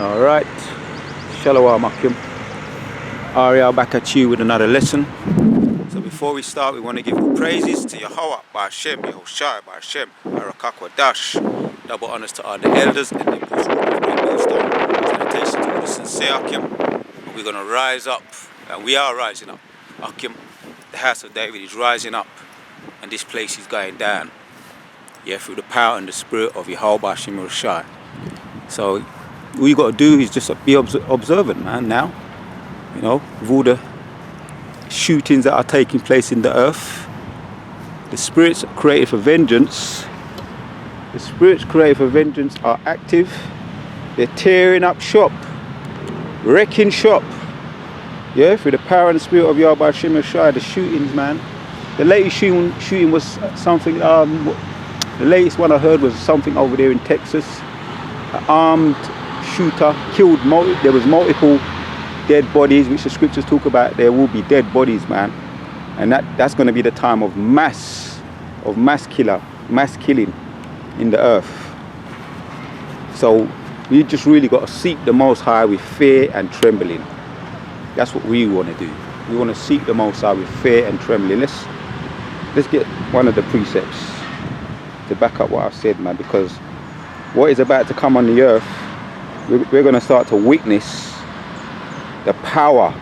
Alright, Shalom Akim. Ariel back at you with another lesson. So before we start, we want to give all praises to Yahweh, Ba'ashem, Yahushai, Ba'ashem, Barakwadash. Double honors to all the elders and the apostles of the Great Millstone. Salutations to all the sincere Akim. And we're going to rise up, and we are rising up. Akim, the house of David is rising up, and this place is going down. Yeah, through the power and the spirit of Yahweh, Ba'ashem, Yahushai. So all you got to do is just be observant, man, now. You know, with all the shootings that are taking place in the earth, the spirits created for vengeance, are active. They're tearing up shop, wrecking shop. Yeah, through the power and the spirit of Yahweh Hashem Yeshua, the shootings, man. The latest shooting was something, the latest one I heard was something over there in Texas. An armed shooter killed, there was multiple dead bodies, which the scriptures talk about. There will be dead bodies, man, and that's going to be the time of mass killing in the earth. So we just really got to seek the Most High with fear and trembling. That's what we want to do. We want to seek the Most High with fear and trembling. Let's get one of the precepts to back up what I've said, man, because what is about to come on the earth, we're going to start to witness the power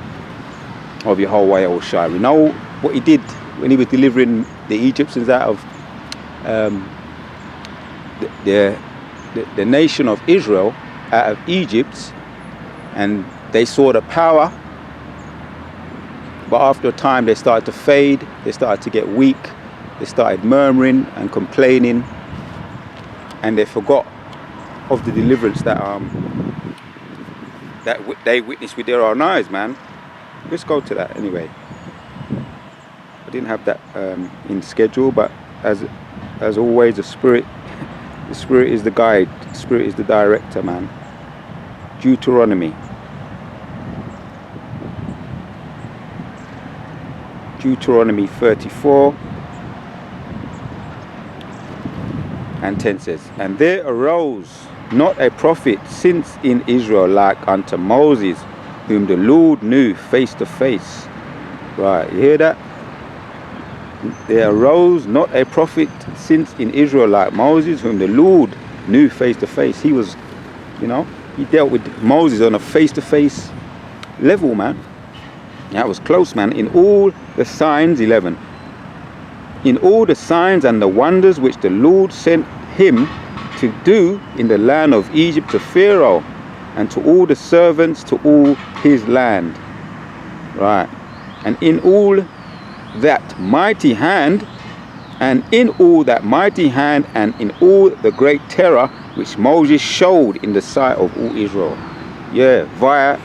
of Yahweh Yahushai. We know what he did when he was delivering the Egyptians out of the nation of Israel out of Egypt, and they saw the power, but after a time they started to fade, they started to get weak, they started murmuring and complaining, and they forgot of the deliverance that they witnessed with their own eyes, man. Let's go to that anyway. I didn't have that in schedule, but as always, the spirit is the guide, the spirit is the director, man. Deuteronomy 34 and 10 says, "And there arose not a prophet since in Israel like unto Moses, whom the Lord knew face to face." Right, you hear that? There arose not a prophet since in Israel like Moses, whom the Lord knew face to face. He was, he dealt with Moses on a face to face level, man. That was close, man. In all the signs, 11. In all the signs and the wonders which the Lord sent him to do in the land of Egypt to Pharaoh and to all the servants to all his land. Right. And in all that mighty hand, and in all the great terror which Moses showed in the sight of all Israel. Yeah, via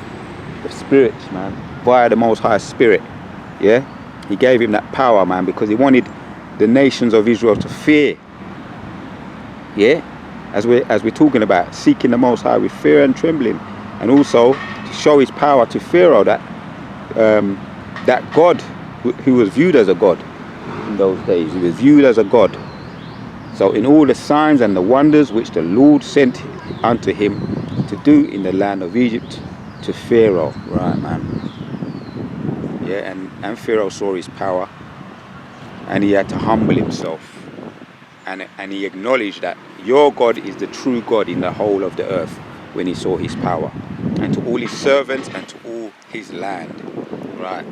the Spirit, man. Via the Most High Spirit. Yeah. He gave him that power, man, because he wanted the nations of Israel to fear. Yeah, as we're talking about seeking the Most High with fear and trembling, and also to show his power to Pharaoh, that God who was viewed as a god in those days, he was viewed as a god. So in all the signs and the wonders which the Lord sent unto him to do in the land of Egypt to Pharaoh. Right, man. Yeah, and Pharaoh saw his power, and he had to humble himself. And he acknowledged that your God is the true God in the whole of the earth when he saw his power, and to all his servants and to all his land. Right.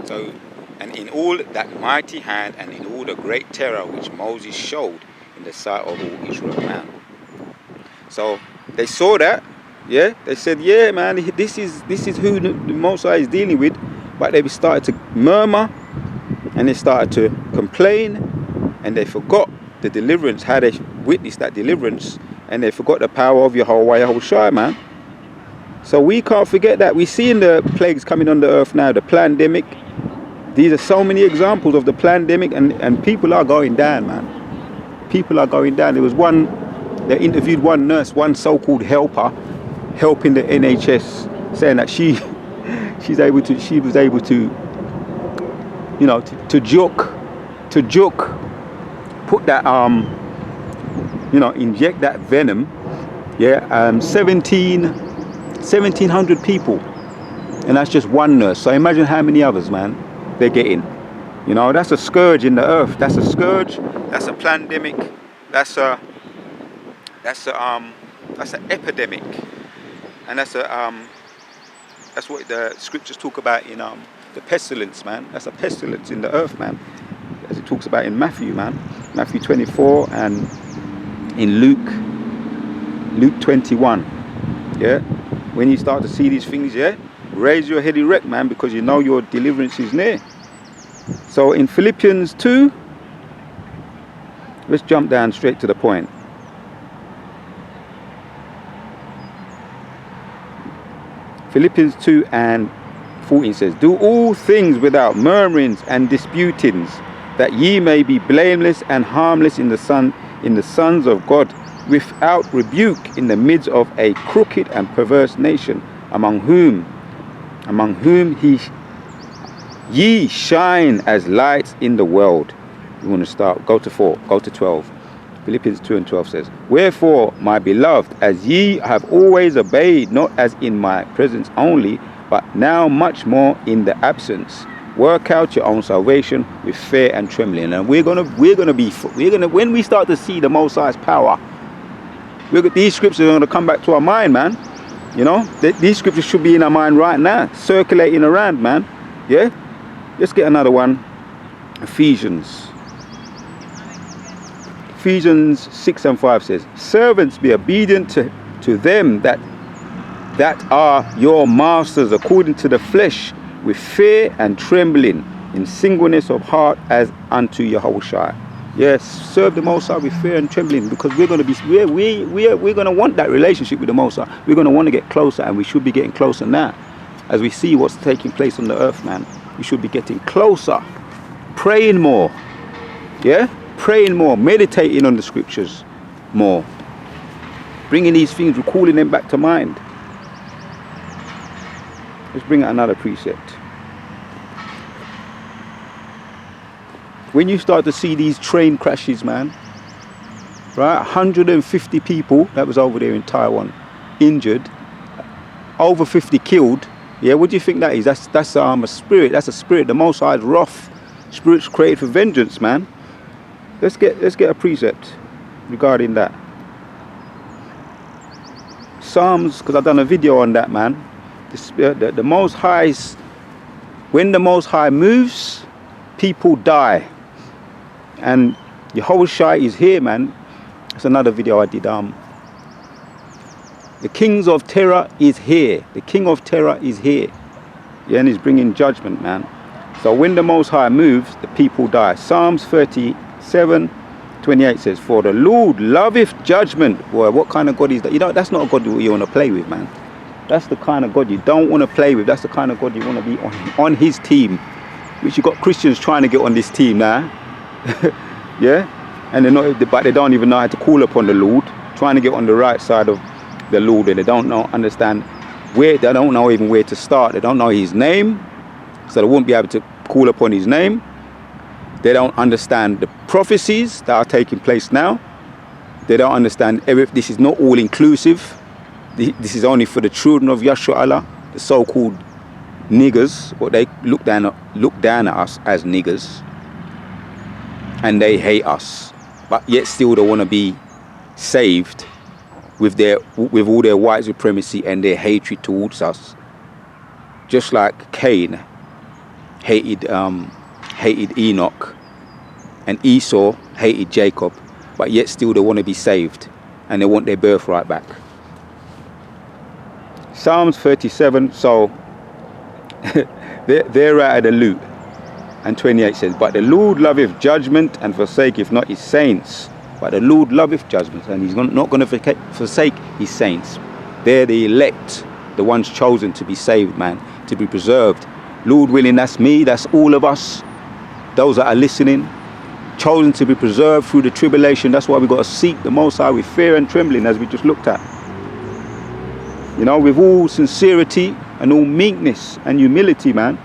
So, and in all that mighty hand and in all the great terror which Moses showed in the sight of all Israel, man. So they saw that, yeah. They said, yeah, man, this is who the Most High is dealing with. But they started to murmur, and they started to complain, and they forgot the deliverance, how they witnessed that deliverance, and they forgot the power of Yahweh Yahushua, man. So we can't forget that. We see in the plagues coming on the earth now, the pandemic. These are so many examples of the pandemic, and people are going down, man. People are going down. There was they interviewed one nurse, one so-called helper, helping the NHS, saying that she was able to, to joke, put that, inject that venom, yeah, 17 1,700 people. And that's just one nurse. So imagine how many others, man, they're getting. You know, that's a scourge in the earth. That's a scourge. That's a pandemic. That's an epidemic. And that's what the scriptures talk about in the pestilence, man. That's a pestilence in the earth, man. As it talks about in Matthew, man. Matthew 24 and in Luke 21. Yeah. When you start to see these things, yeah, raise your head erect, man, because you know your deliverance is near. So in Philippians 2, let's jump down straight to the point. Philippians 2 and 14 says, do all things without murmurings and disputings, that ye may be blameless and harmless in the sons of God, without rebuke in the midst of a crooked and perverse nation, among whom ye shine as lights in the world. You want to start, go to 12. Philippians 2 and 12 says, wherefore, my beloved, as ye have always obeyed, not as in my presence only, but now much more in the absence, work out your own salvation with fear and trembling. And when we start to see the Most High's power, these scriptures are going to come back to our mind, man. You know, these scriptures should be in our mind right now, circulating around, man. Yeah. Let's get another one. Ephesians 6 and 5 says, servants, be obedient to them that are your masters according to the flesh, with fear and trembling, in singleness of heart, as unto Yahushua. Yes, serve the Most High with fear and trembling, because we're going to want that relationship with the Most High. We're going to want to get closer, and we should be getting closer now. As we see what's taking place on the earth, man, we should be getting closer, praying more. Yeah, praying more, meditating on the scriptures more, bringing these things, recalling them back to mind. Let's bring out another precept. When you start to see these train crashes, man, right? 150 people that was over there in Taiwan injured, over 50 killed. Yeah, what do you think that is? That's a spirit. That's a spirit. The Most High's wrath. Spirits created for vengeance, man. Let's get a precept regarding that. Psalms, because I've done a video on that, man. The Most High's, when the Most High moves, people die. And Yahushua is here, man. That's another video I did. The kings of terror is here. The king of terror is here. Yeah, and he's bringing judgment, man. So when the Most High moves, the people die. Psalms 37:28 says, for the Lord loveth judgment. Boy, what kind of God is that? You know, that's not a God you want to play with, man. That's the kind of God you don't want to play with. That's the kind of God you want to be on his team. Which you got Christians trying to get on this team now. Yeah? And but they don't even know how to call upon the Lord. Trying to get on the right side of the Lord, and they don't understand where, they don't know even where to start. They don't know his name, so they won't be able to call upon his name. They don't understand the prophecies that are taking place now. They don't understand this is not all inclusive. This is only for the children of Yahshua Allah, the so-called niggers, or they look down at us as niggers, and they hate us, but yet still they want to be saved with all their white supremacy and their hatred towards us. Just like Cain hated Enoch, and Esau hated Jacob, but yet still they want to be saved and they want their birthright back. Psalms 37, so they're out of the loot. And 28 says, but the Lord loveth judgment and forsaketh not his saints. But the Lord loveth judgment, and he's not going to forsake his saints. They're the elect, the ones chosen to be saved, man, to be preserved. Lord willing, that's me, that's all of us. Those that are listening, chosen to be preserved through the tribulation. That's why we've got to seek the Most High with fear and trembling, as we just looked at. You know, with all sincerity and all meekness and humility, man.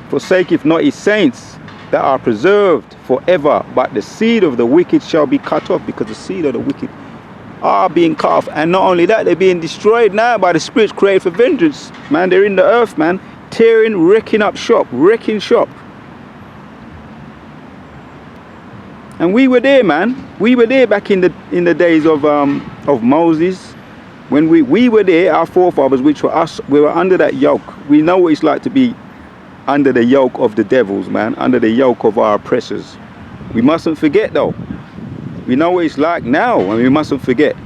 Forsaketh not his saints that are preserved forever, but the seed of the wicked shall be cut off, because the seed of the wicked are being cut off. And not only that, they're being destroyed now by the spirits created for vengeance. Man, they're in the earth, man, tearing, wrecking up shop, wrecking shop. And we were there, man. We were there back in the days of Moses. When we were there, our forefathers, which were us, we were under that yoke. We know what it's like to be under the yoke of the devils, man, under the yoke of our oppressors. We mustn't forget, though. We know what it's like now, and we mustn't forget.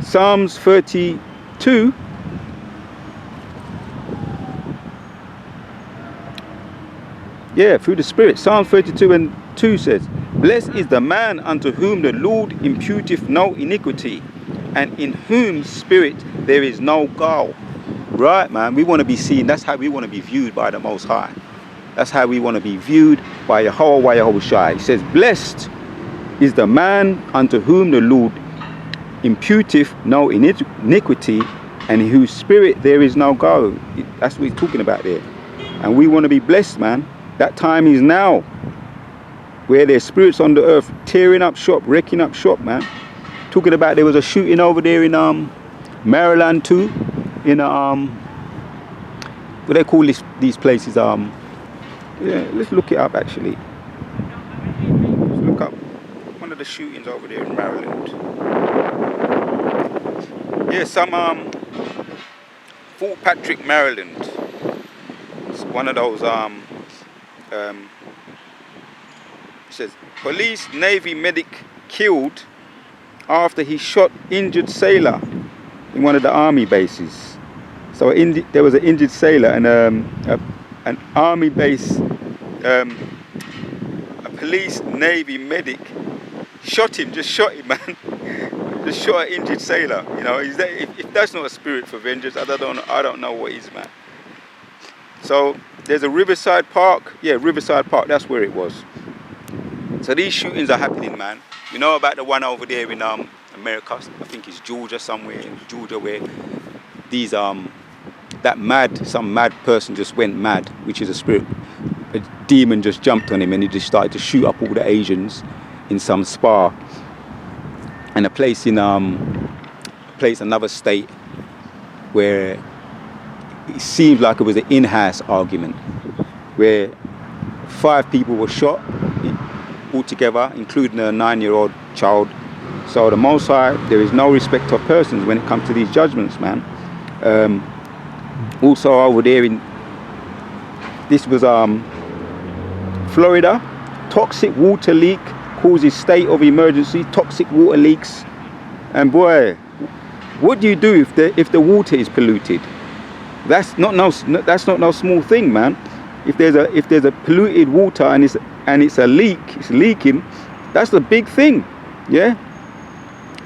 Psalms 32. Yeah, through the Spirit. Psalms 32 and 2 says, "Blessed is the man unto whom the Lord imputeth no iniquity, and in whose spirit there is no guile." Right, man, we want to be seen. That's how we want to be viewed by the Most High. That's how we want to be viewed by Yahweh Shai. He says, "Blessed is the man unto whom the Lord imputeth no iniquity, and in whose spirit there is no guile." That's what he's talking about there. And we want to be blessed, man. That time is now, where there's spirits on the earth tearing up shop, wrecking up shop, man. Talking about there was a shooting over there in Maryland too, in what they call these places, yeah, let's look it up actually. Let's look up one of the shootings over there in Maryland. Yeah, some Fort Patrick, Maryland. It's one of those it says, police Navy medic killed after he shot injured sailor in one of the army bases. So there was an injured sailor, and an army base, a police Navy medic shot him, man. Just shot an injured sailor. You know, if that's not a spirit for vengeance, I don't know what is, man. So there's a Riverside Park. Yeah, Riverside Park, that's where it was. So these shootings are happening, man. You know about the one over there in America, I think it's Georgia, somewhere in Georgia, where these some mad person just went mad, which is a spirit. A demon just jumped on him and he just started to shoot up all the Asians in some spa. And a place in another state where it seemed like it was an in-house argument, where 5 people were shot altogether, including a 9-year-old child. So the Most High, there is no respect of persons when it comes to these judgments, man. Also over there this was Florida, toxic water leak causes state of emergency, toxic water leaks. And boy, what do you do if the water is polluted? That's not no small thing, man. If there's a polluted water and it's a leak, it's leaking, that's a big thing. Yeah,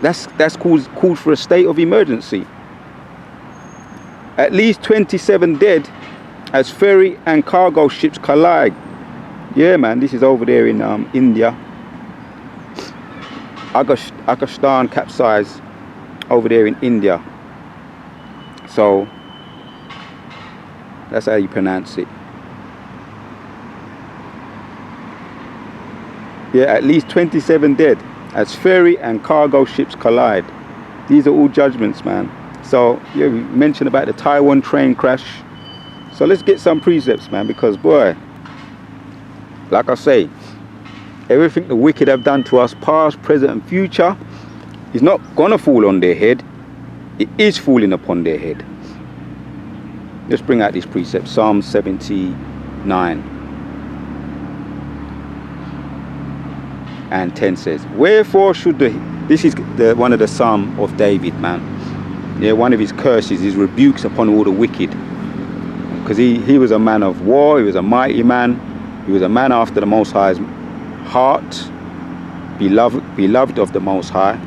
that's called for a state of emergency. At least 27 dead as ferry and cargo ships collide. Yeah, man, this is over there in India. Agasthan capsized over there in India. So that's how you pronounce it. Yeah, at least 27 dead as ferry and cargo ships collide. These are all judgments, man. So yeah, we mentioned about the Taiwan train crash. So let's get some precepts, man, because boy, like I say, everything the wicked have done to us, past, present and future, is not gonna fall on their head. It is falling upon their head. Let's bring out these precepts. Psalm 79 and 10 says, wherefore should this is one of the Psalm of David, man. Yeah, one of his curses, his rebukes upon all the wicked. Because he was a man of war, he was a mighty man, he was a man after the Most High's heart, beloved of the Most High.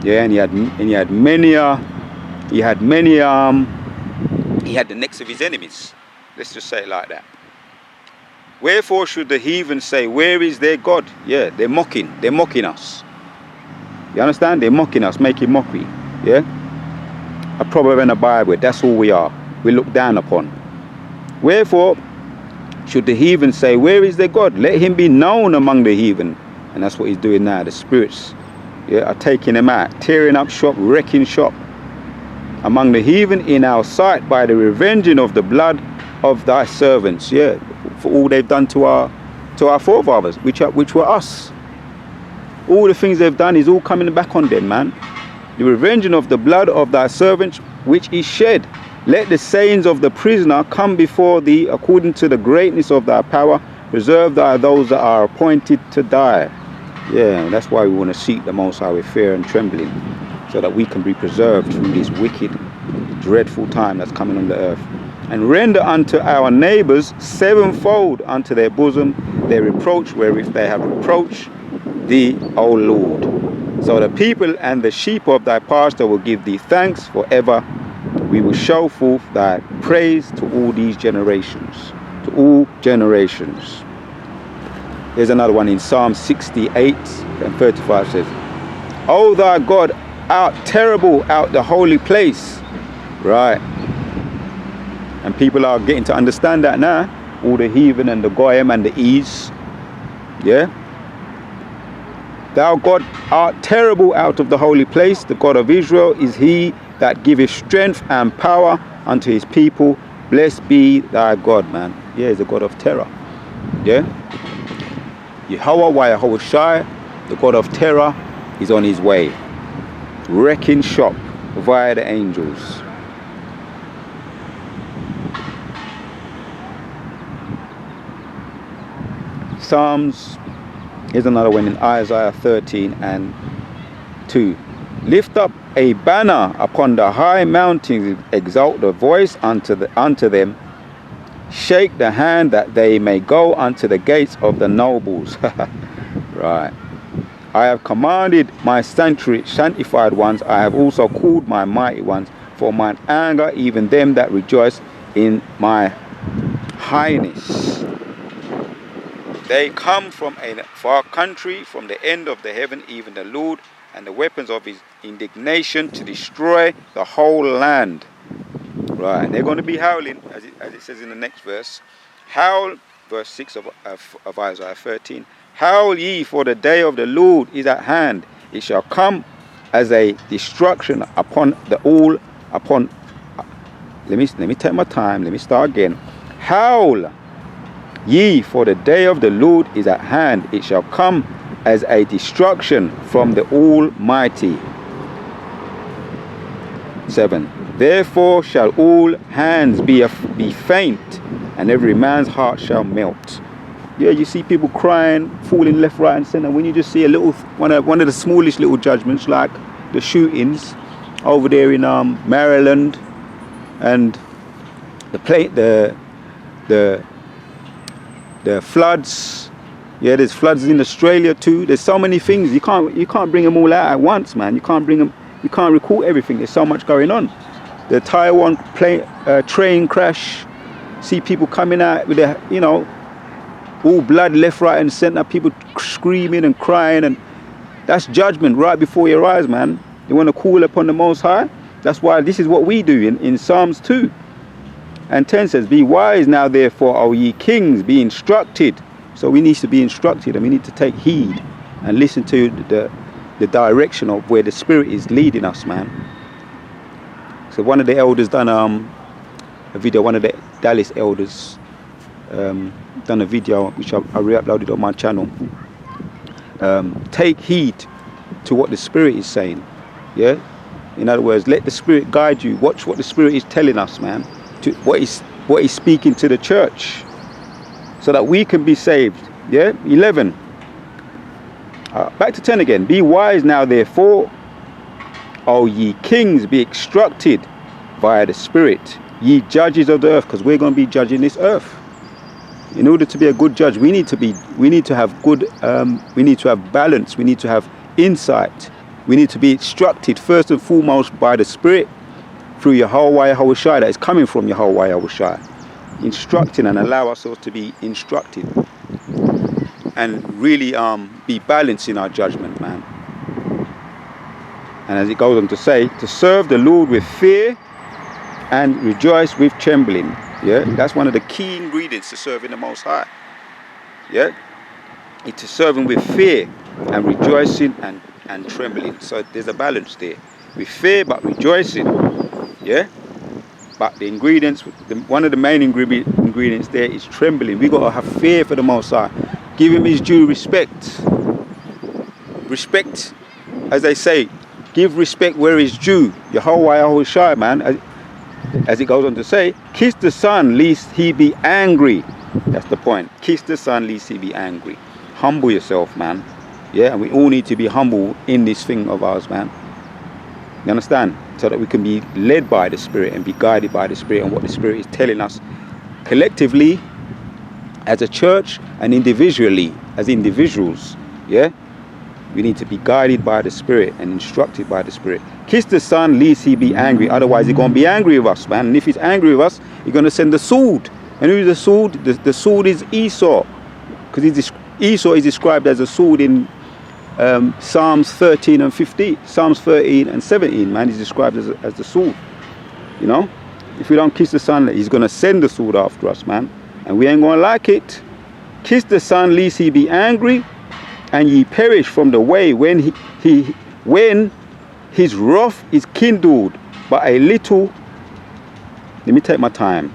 Yeah, and he had the necks of his enemies. Let's just say it like that. Wherefore should the heathen say, where is their God? Yeah, they're mocking us. You understand? They're mocking us, making mockery. Yeah? A proverb and a Bible, that's all we are. We look down upon. Wherefore should the heathen say, where is their God? Let him be known among the heathen. And that's what he's doing now. The spirits yeah, are taking them out, tearing up shop, wrecking shop among the heathen in our sight by the revenging of the blood of thy servants, yeah, for all they've done to our forefathers, which were us. All the things they've done is all coming back on them, man. The revenging of the blood of thy servants which is shed. Let the sayings of the prisoner come before thee according to the greatness of thy power. Preserve thy those that are appointed to die. Yeah, that's why we want to seek the Most High with fear and trembling, so that we can be preserved through this wicked, dreadful time that's coming on the earth. And render unto our neighbours sevenfold unto their bosom their reproach, wherewith they have reproached thee, O Lord. So the people and the sheep of thy pasture will give thee thanks forever. We will show forth thy praise to all these generations. To all generations. There's another one in Psalm 68 and 35 says, O thy God, art terrible out the holy place. Right. And people are getting to understand that now. All the heathen and the goyim and the ease. Yeah. Thou God art terrible out of the holy place. The God of Israel is he that giveth strength and power unto his people. Blessed be thy God, man. Yeah, he's a God of terror. Yeah. Yahweh Shai, the God of terror, is on his way, wrecking shop via the angels. Psalms, here's another one in Isaiah 13 and 2. Lift up a banner upon the high mountains, exalt the voice unto them, shake the hand that they may go unto the gates of the nobles. Right. I have commanded my sanctified ones, I have also called my mighty ones, for mine anger, even them that rejoice in my highness. They come from a far country, from the end of the heaven, even the Lord, and the weapons of his indignation to destroy the whole land. Right, and they're going to be howling, as it says in the next verse. Howl, verse 6 of Isaiah 13. Howl ye, for the day of the Lord is at hand. It shall come as a destruction upon the all, upon... Let me take my time, let me start again. Howl ye, for the day of the Lord is at hand. It shall come as a destruction from the Almighty. 7. Therefore shall all hands be faint, and every man's heart shall melt. Yeah, you see people crying, falling left, right, and centre. When you just see a little one of the smallest little judgments, like the shootings over there in Maryland, and the floods. Yeah, there's floods in Australia too. There's so many things. You can't bring them all out at once, man. You can't record everything. There's so much going on. The Taiwan train crash. See people coming out with their, all blood left, right, and centre. People screaming and crying, and that's judgment right before your eyes, man. You want to call upon the Most High. That's why this is what we do in Psalms 2 and 10 says, "Be wise now, therefore, O ye kings, be instructed." So we need to be instructed, and we need to take heed and listen to the direction of where the Spirit is leading us, man. So one of the elders done a video, one of the Dallas elders done a video which I re-uploaded on my channel. Take heed to what the Spirit is saying. Yeah? In other words, let the Spirit guide you. Watch what the Spirit is telling us, man. To what he's speaking to the church, so that we can be saved. Yeah? 11. Back to 10 again. Be wise now, therefore, O ye kings, be instructed via the Spirit, ye judges of the earth, because we're going to be judging this earth. In order to be a good judge, we need to have good, we need to have balance, we need to have insight, we need to be instructed first and foremost by the Spirit through Yahweh Shai, that is coming from Yahweh Shai. Instructing and allow ourselves to be instructed and really be balanced in our judgment, man. And as it goes on to say, to serve the Lord with fear and rejoice with trembling. Yeah, that's one of the key ingredients to serving the Most High. Yeah, it's to serve Him with fear and rejoicing and and trembling. So there's a balance there. With fear but rejoicing. Yeah? But the ingredients, one of the main ingredients there is trembling. We got to have fear for the Most High. Give him his due respect. Respect, as they say, give respect where it's due. Yahweh Shai, man. As it goes on to say, kiss the Son lest he be angry. That's the point. Kiss the Son lest he be angry. Humble yourself, man. Yeah, and we all need to be humble in this thing of ours, man. You understand? So that we can be led by the Spirit and be guided by the Spirit and what the Spirit is telling us collectively as a church and individually as individuals. Yeah? We need to be guided by the Spirit and instructed by the Spirit. Kiss the Son lest he be angry. Otherwise he's going to be angry with us, man. And if he's angry with us, he's going to send the sword. And who's the sword? The sword is Esau. Because Esau is described as a sword in Psalms 13 and 15. Psalms 13 and 17, man, is described as the sword. You know? If we don't kiss the Son, he's going to send the sword after us, man. And we ain't going to like it. Kiss the Son lest he be angry, and ye perish from the way when when his wrath is kindled but a little. Let me take my time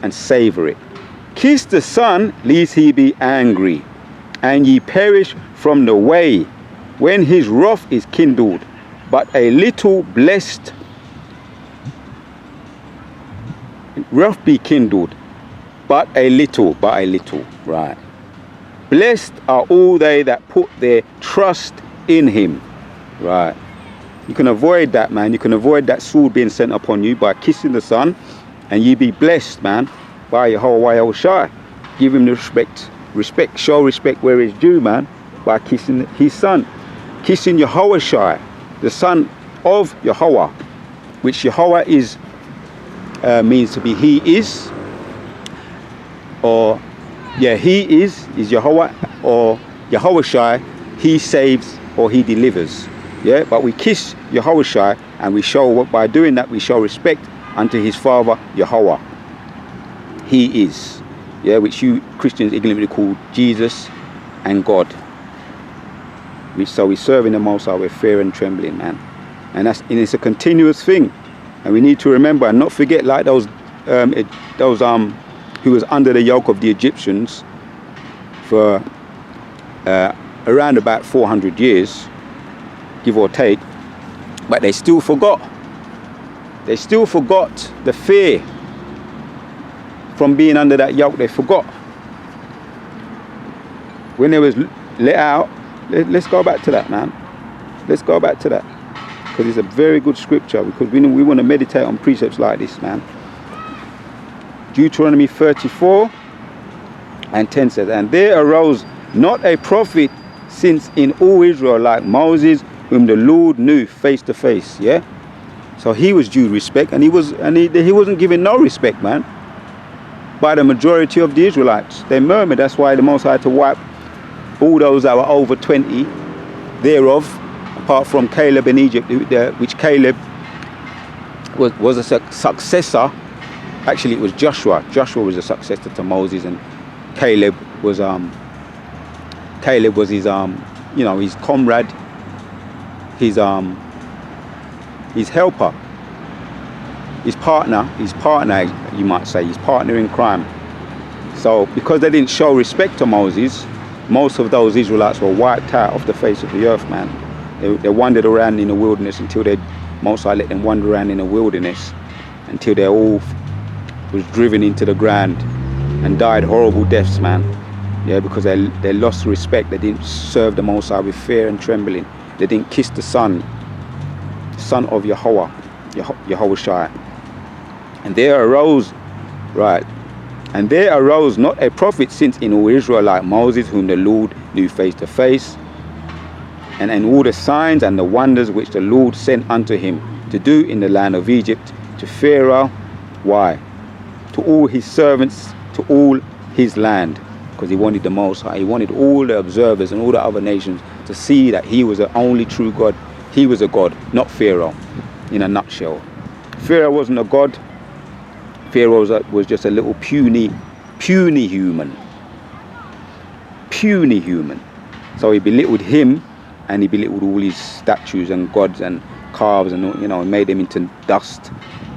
and savor it. Kiss the Son lest he be angry, and ye perish from the way when his wrath is kindled but a little. Blessed wrath be kindled but a little, right. Blessed are all they that put their trust in him. Right. You can avoid that, man. You can avoid that sword being sent upon you by kissing the Son, and ye be blessed, man, by Yahweh Shai. Give him the respect. Show respect where it's due, man, by kissing his Son. Kissing Yahweh Shai, the Son of Yahweh, which Yahweh is means to be he is, or yeah, he is Yahweh, or Yahweh Shai, he saves or he delivers. Yeah, but we kiss Yahweh Shai, and we show, by doing that, we show respect unto his Father Yahweh. He is, yeah, which you Christians ignorantly call Jesus and God. So we serve in the Most High with fear and trembling, man, and it's a continuous thing, and we need to remember and not forget, like those who was under the yoke of the Egyptians for around about 400 years, give or take, but they still forgot. They still forgot the fear from being under that yoke. They forgot. When they was let out, let's go back to that, man. Let's go back to that, because it's a very good scripture, because we want to meditate on precepts like this, man. Deuteronomy 34 and 10 says, and there arose not a prophet since in all Israel like Moses, whom the Lord knew face to face. Yeah, so he was due respect, and he wasn't given no respect, man, by the majority of the Israelites. They murmured. That's why the Most High had to wipe all those that were over 20 thereof, apart from Caleb in Egypt, which Caleb was a successor. Actually, it was Joshua. Joshua was a successor to Moses, and Caleb was his his comrade, his helper, his partner, you might say, his partner in crime. So because they didn't show respect to Moses, most of those Israelites were wiped out off the face of the earth, man. They wandered around in the wilderness until Most High let them wander around in the wilderness until they all was driven into the ground and died horrible deaths, man. Yeah, because they lost respect. They didn't serve the Most High with fear and trembling. They didn't kiss the Son of Yahweh Shai. And there arose not a prophet since in all Israel like Moses, whom the Lord knew face to face, and all the signs and the wonders which the Lord sent unto him to do in the land of Egypt, to Pharaoh, why? To all his servants, to all his land, because he wanted the Most High. He wanted all the observers and all the other nations to see that he was the only true God. He was a God, not Pharaoh, in a nutshell. Pharaoh wasn't a God. Pharaoh was just a little puny human. Puny human. So he belittled him and he belittled all his statues and gods and calves, and and made them into dust.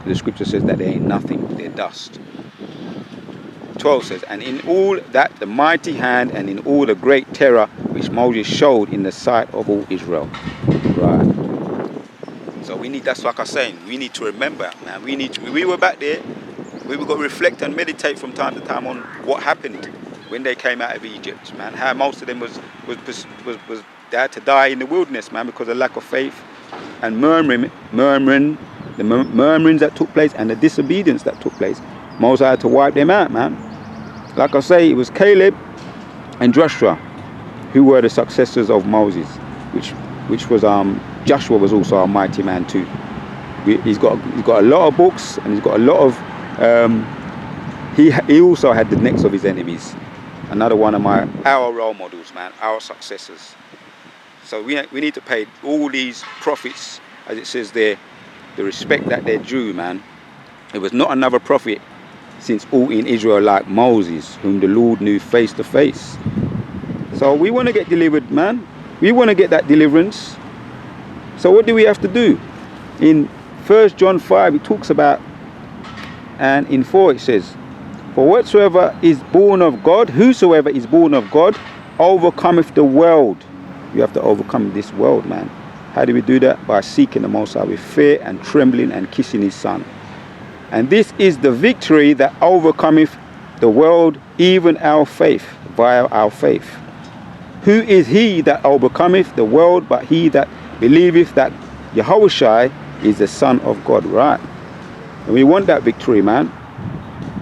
The scripture says that they ain't nothing, they're dust. 12 says, and in all that the mighty hand and in all the great terror which Moses showed in the sight of all Israel. Right. So that's like I'm saying, we need to remember, man. We were back there. We got to reflect and meditate from time to time on what happened when they came out of Egypt, man. How most of them was they had to die in the wilderness, man, because of lack of faith and murmurings that took place and the disobedience that took place. Moses had to wipe them out, man. Like I say, it was Caleb and Joshua who were the successors of Moses, which was Joshua was also a mighty man too. He's got a lot of books, and he's got a lot of he also had the necks of his enemies. Another one of our role models, man, our successors. So we need to pay all these prophets, as it says there, the respect that they're due, man. There was not another prophet since all in Israel like Moses, whom the Lord knew face to face. So we want to get delivered, man. We want to get that deliverance. So what do we have to do? In 1 John 5 it talks about, and in 4 it says, for whatsoever is born of God, whosoever is born of God, overcometh the world. You have to overcome this world, man. How do we do that? By seeking the Most High with fear and trembling and kissing his Son. And this is the victory that overcometh the world, even our faith, via our faith. Who is he that overcometh the world but he that believeth that Yahushua is the Son of God, right? And we want that victory, man.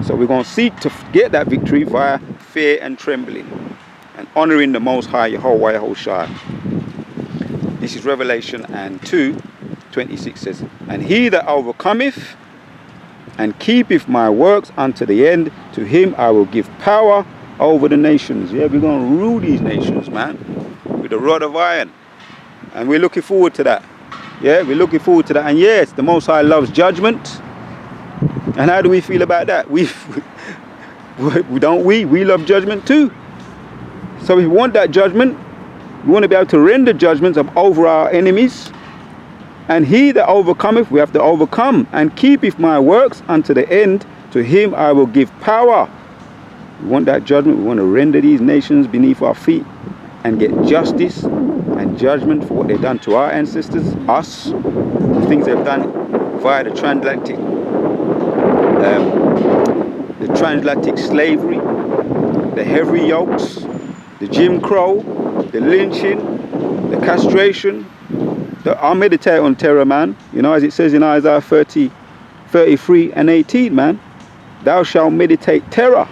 So we're going to seek to get that victory via fear and trembling and honoring the Most High Yahushua. This is Revelation 2:26 says, and he that overcometh and keepeth my works unto the end, to him I will give power over the nations. Yeah, we're going to rule these nations, man, with a rod of iron. And we're looking forward to that. Yeah, we're looking forward to that. And yes, the Most High loves judgment. And how do we feel about that? We love judgment too. So if we want that judgment, we want to be able to render judgments over our enemies. And he that overcometh, we have to overcome, and keepeth my works unto the end, to him I will give power. We want that judgment. We want to render these nations beneath our feet and get justice and judgment for what they've done to our ancestors, us, the things they've done via the transatlantic slavery, the heavy yokes, the Jim Crow, the lynching, the castration. I'll meditate on terror, man. You know, as it says in Isaiah 33:18, man. Thou shalt meditate terror.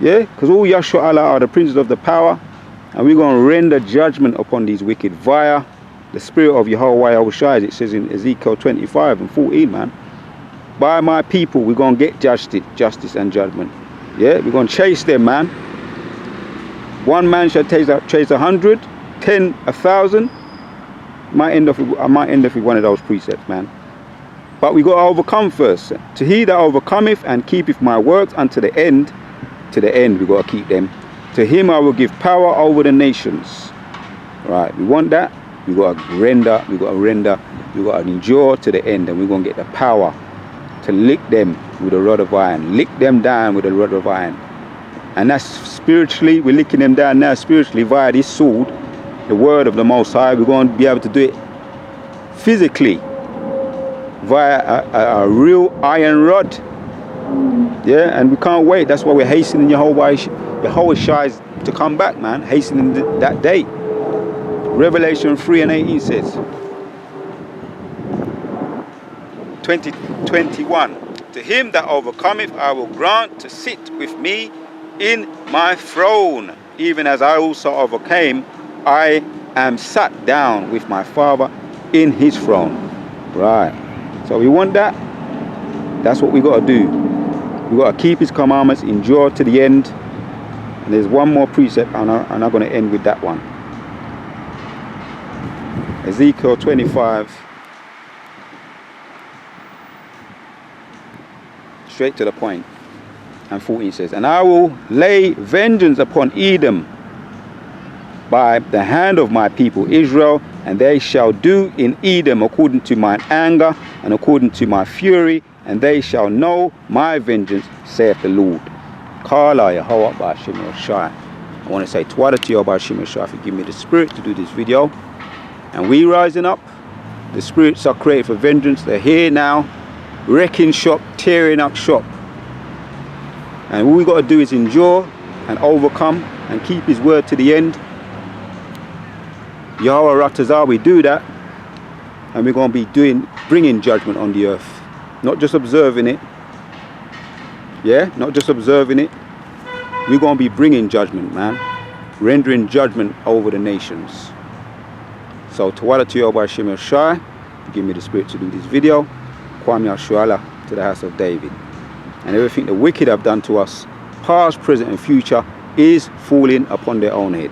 Yeah, because all Yahshua Allah are the princes of the power, and we're going to render judgment upon these wicked via the spirit of Yahweh Yahushua, as it says in Ezekiel 25:14, man. By my people, we're going to get justice and judgment. Yeah, we're going to chase them, man. One man shall chase 100, 10, 1,000. I might end up with one of those precepts, man. But we got to overcome first. To he that overcometh and keepeth my works unto the end, we got to keep them. To him I will give power over the nations. Right, we want that. We got to render, we got to endure to the end, and we're going to get the power to lick them with a rod of iron, lick them down with a rod of iron. And that's spiritually, we're licking them down now spiritually via this sword, the word of the Most High. We're going to be able to do it physically via a real iron rod. Yeah, and we can't wait. That's why we're hastening Yahushua to come back, man, hastening that day. Revelation 3:18 says, 21, to him that overcometh I will grant to sit with me in my throne, even as I also overcame, I am sat down with my Father in his throne. Right, so we want that. That's what we got to do. We got to keep his commandments, endure to the end. And there's one more precept, and I'm going to end with that one. Ezekiel 25, straight to the point, and 14 says, and I will lay vengeance upon Edom by the hand of my people Israel, and they shall do in Edom according to mine anger and according to my fury, and they shall know my vengeance, saith the Lord. Kala Yahweh Ba'ashem Yoshai. I want to say Twada to Yahweh Ba'ashem Yoshai for giving me the spirit to do this video. And we rising up. The spirits are created for vengeance. They're here now, wrecking shop, tearing up shop. And all we got to do is endure and overcome and keep his word to the end. Yahweh Ratazah, we do that, and we're going to be bringing judgment on the earth, not just observing it. Yeah, not just observing it. We're going to be bringing judgment, man, rendering judgment over the nations. So Tawada to Yahweh Shem Yoshai, give me the spirit to do this video. Kwam Yashuala to the house of David. And everything the wicked have done to us, past, present and future, is falling upon their own head.